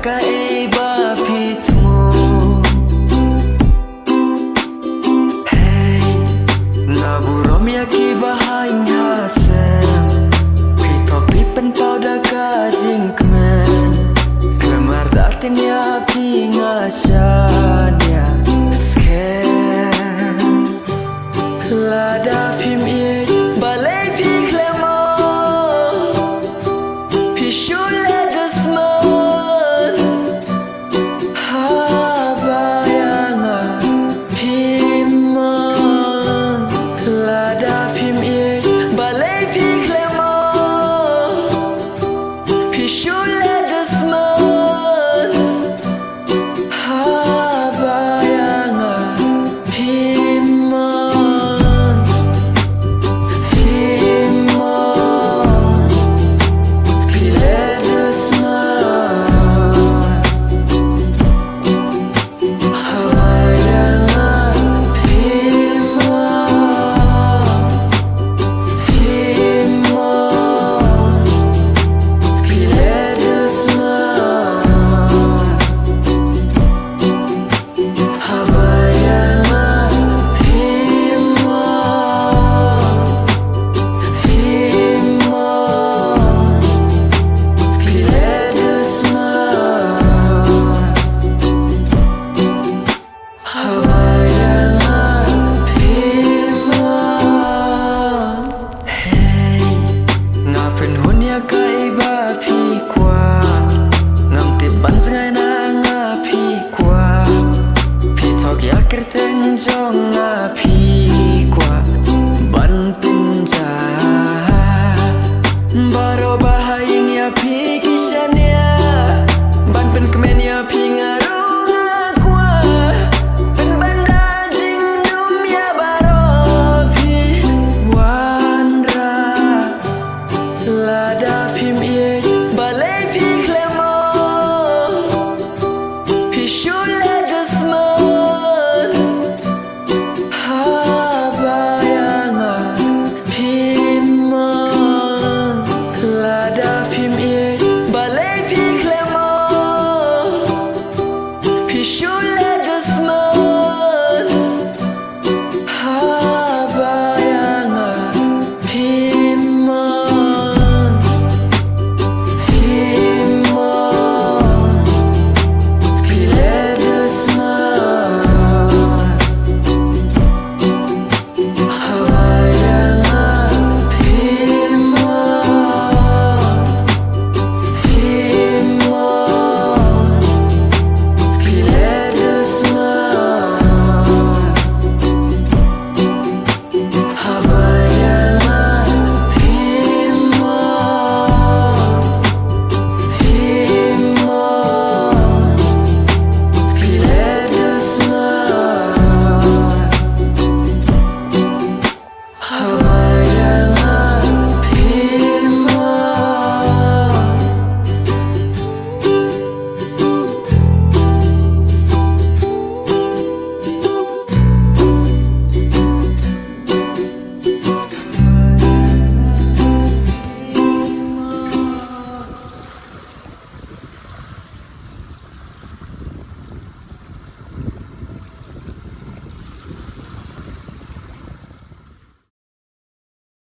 ka e ba pitmo hey na burom ya ki bahaing hasem pitok pipen pau da ka jing kmen kemar datin ya pi ngasanya sken lada phim e balai pi klemo pi shule desman habayanga phimman lada phim e balai pi klemo pi shule desman habayanga phimman phimman pile desman habayanga phimman phimman pile desman habayanga phimman phimman pile desman habayanga phimman hey ngapen hun ya kai ba phi kwa ngam ti ban sangai na nga phi kwa phi thok ya kerteng jong nga phi kwa ban pinja baro bahaying ya phi kisania ban pen kemen